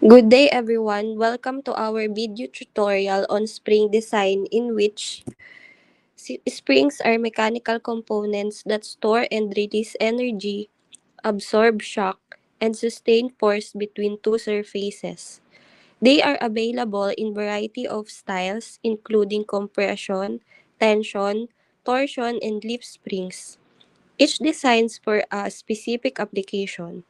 Good day everyone. Welcome to our video tutorial on spring design in which springs are mechanical components that store and release energy, absorb shock, and sustain force between two surfaces. They are available in variety of styles including compression, tension, torsion, and leaf springs. Each designs for a specific application.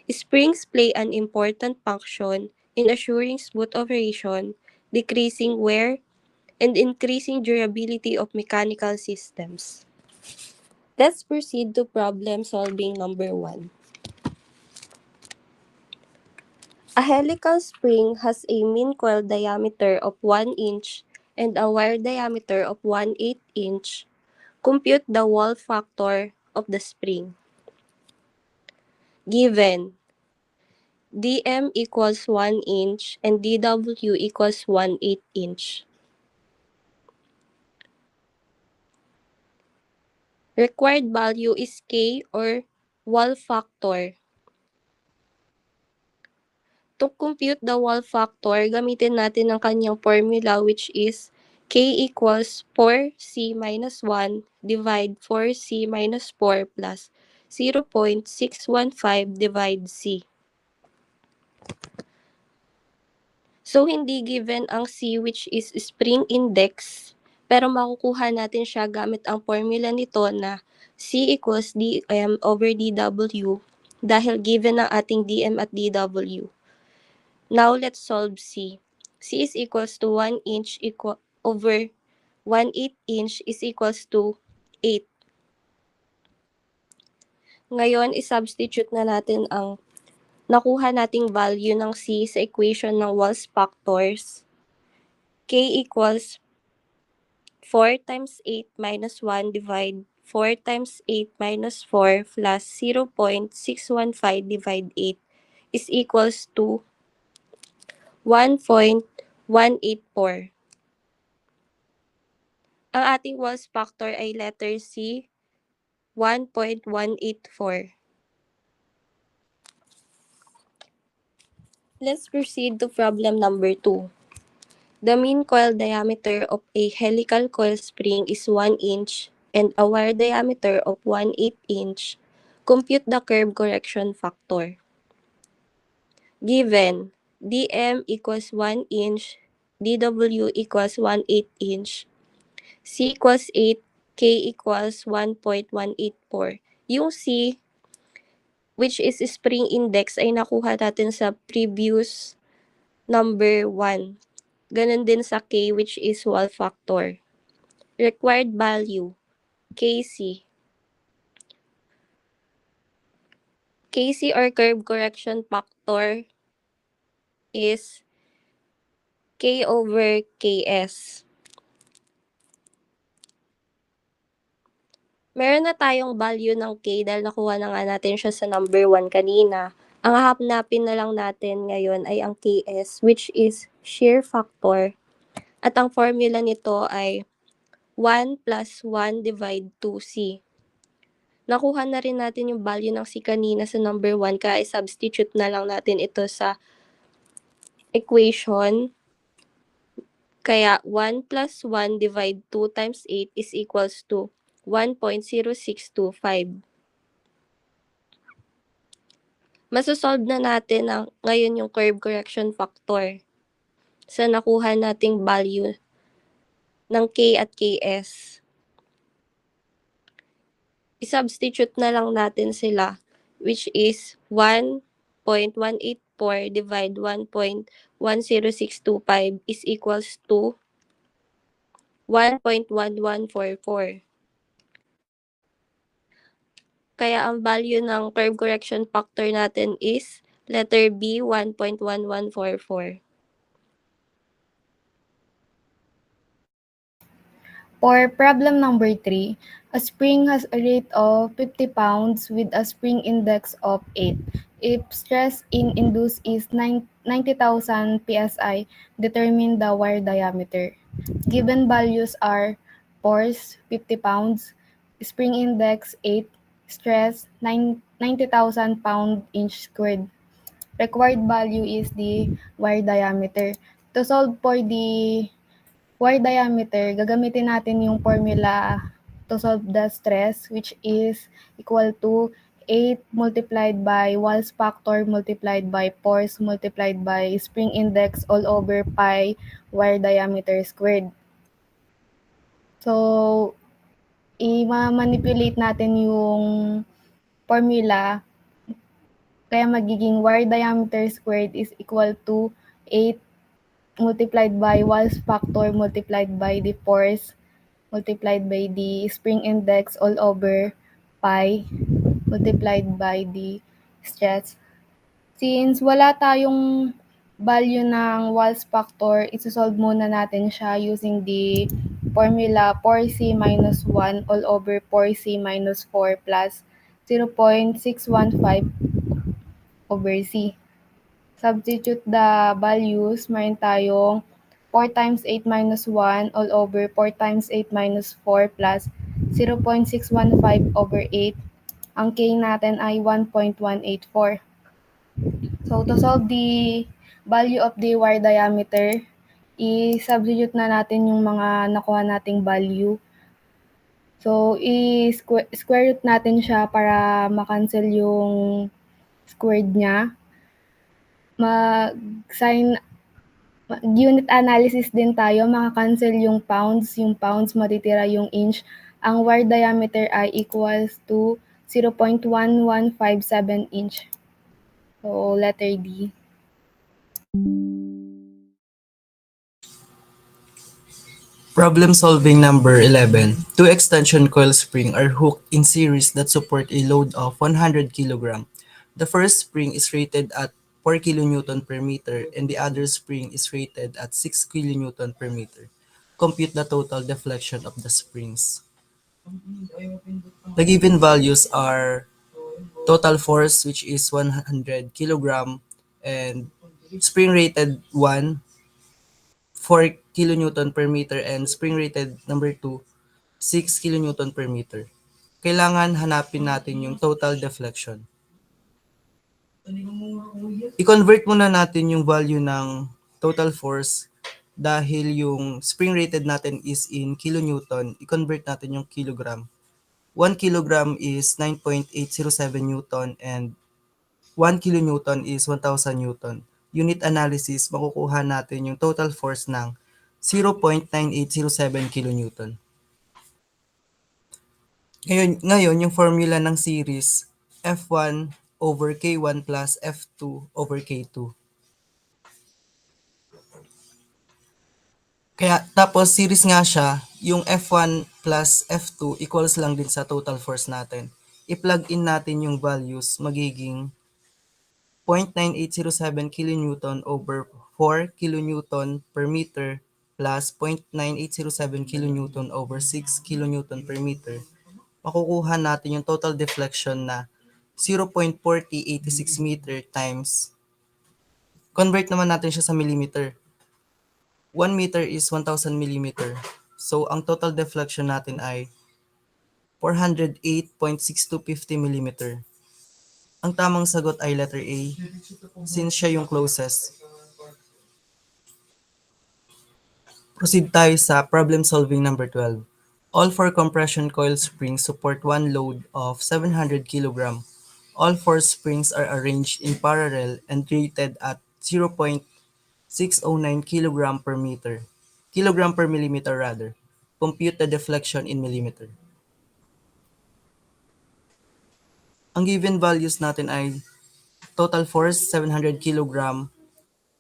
Springs play an important function in assuring smooth operation, decreasing wear, and increasing durability of mechanical systems. Let's proceed to problem solving number 1. A helical spring has a mean coil diameter of 1 inch and a wire diameter of 1/8 inch. Compute the wall factor of the spring. Given dm equals 1 inch and dw equals 1/8 inch. Required value is K or wall factor. To compute the wall factor, gamitin natin ang kanyang formula which is K equals 4C minus 1 divide 4C minus 4 plus 0.615 divide C. So, hindi given ang C which is spring index, pero makukuha natin siya gamit ang formula nito na C equals dm over dw dahil given ang ating dm at dw. Now, let's solve C. C is equals to 1 inch over 1/8 inch is equals to 8. Ngayon, isubstitute na natin ang nakuha nating value ng C sa equation ng Wall's factors. K equals 4 times 8 minus 1 divide 4 times 8 minus 4 plus 0.615 divide 8 is equals to 1.184. Ang ating Wall's factor ay letter C, 1.184. Let's proceed to problem number 2. The mean coil diameter of a helical coil spring is 1 inch and a wire diameter of 1/8 inch. Compute the curve correction factor. Given dm equals 1 inch, dw equals 1/8 inch, C equals 8, K equals 1.184. Yung C, which is spring index, ay nakuha natin sa previous number 1. Ganon din sa K, which is wall factor. Required value, KC. KC or curve correction factor is K over KS. Meron na tayong value ng K dahil nakuha na nga natin siya sa number 1 kanina. Ang hahanapin na lang natin ngayon ay ang KS, which is shear factor. At ang formula nito ay 1 plus 1 divide 2C. Nakuha na rin natin yung value ng C kanina sa number 1, kaya substitute na lang natin ito sa equation. Kaya 1 plus 1 divide 2 times 8 is equals to 1.0625. Masosolve na natin ngayon yung curve correction factor sa nakuha nating value ng K at KS. I-substitute na lang natin sila, which is 1.184 divide 1.10625 is equals to 1.1144. Kaya ang value ng curve correction factor natin is letter B, 1.1144. For problem number 3, a spring has a rate of 50 pounds with a spring index of 8. If stress induced is 90,000 psi, determine the wire diameter. Given values are force 50 pounds, spring index 8, stress 90,000 pound inch squared. required value is the wire diameter. To solve for the wire diameter, gagamitin natin yung formula to solve the stress, which is equal to 8 multiplied by Wahl's factor multiplied by force multiplied by spring index all over pi wire diameter squared. So, i-manipulate natin yung formula, kaya magiging wire diameter squared is equal to 8 multiplied by Wahl's factor multiplied by the force multiplied by the spring index all over pi multiplied by the stress. Since wala tayong value ng Wahl's factor, isosolve muna natin siya using the formula 4c minus 1 all over 4c minus 4 plus 0.615 over c. Substitute the values, meron tayong 4 times 8 minus 1 all over 4 times 8 minus 4 plus 0.615 over 8. Ang K natin ay 1.184. So, to solve the value of the wire diameter, i-substitute na natin yung mga nakuha nating value. So, i-square root natin siya para makancel yung squared niya. Unit analysis din tayo, maka-cancel yung pounds matitira yung inch. Ang wire diameter ay equals to 0.1157 inch. So, letter D. Problem solving number 11. Two extension coil springs are hooked in series that support a load of 100 kg. The first spring is rated at 4 kN per meter and the other spring is rated at 6 kN per meter. Compute the total deflection of the springs. The given values are total force, which is 100 kg, and spring rated 1, 4 kN per meter, and spring rated number 2, 6 kN per meter. Kailangan hanapin natin yung total deflection. I-convert muna natin yung value ng total force dahil yung spring rated natin is in kilonewton. I-convert natin yung kilogram. 1 kilogram is 9.807 Newton and 1 kilonewton is 1,000 Newton. Unit analysis, makukuha natin yung total force ng 0.9807 kilonewton. Ngayon, yung formula ng series, F1 over K1 plus F2 over K2. Kaya, tapos series nga siya, yung F1 plus F2 equals lang din sa total force natin. I-plug in natin yung values, magiging 0.9807 kilonewton over 4 kilonewton per meter plus 0.9807 kilonewton over 6 kilonewton per meter. Makukuha natin yung total deflection na 0.4086 meter times, convert naman natin siya sa millimeter. 1 meter is 1,000 millimeter. So, ang total deflection natin ay 408.6250 millimeter. Ang tamang sagot ay letter A, since siya yung closest. Proceed tayo sa problem solving number 12. All four compression coil springs support one load of 700 kg. All four springs are arranged in parallel and rated at 0.609 kg per meter. Kilogram per millimeter rather. Compute the deflection in millimeter. Ang given values natin ay total force 700 kg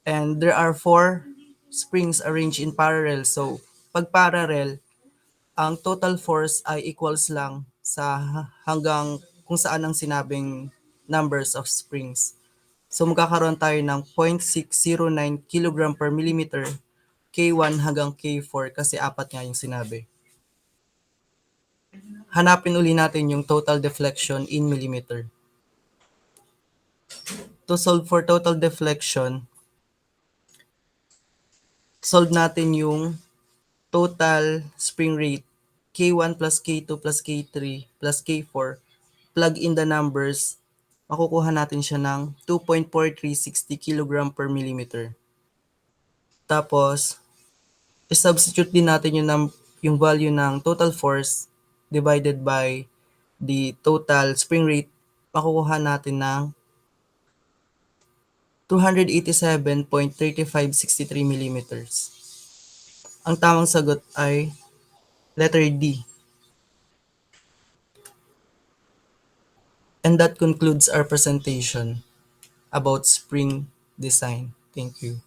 and there are four springs arranged in parallel. So, pag parallel, ang total force ay equals lang sa hanggang kung saan ang sinabing numbers of springs. So magkakaroon tayo ng 0.609 kg per millimeter, K1 hanggang K4 kasi apat nga yung sinabi. Hanapin uli natin yung total deflection in millimeter. To solve for total deflection, solve natin yung total spring rate, K1 plus K2 plus K3 plus K4, plug in the numbers, makukuha natin siya ng 2.4360 kg per millimeter. Tapos, i-substitute din natin yung value ng total force divided by the total spring rate, makukuha natin ng 287.3563 millimeters. Ang tamang sagot ay letter D. And that concludes our presentation about spring design. Thank you.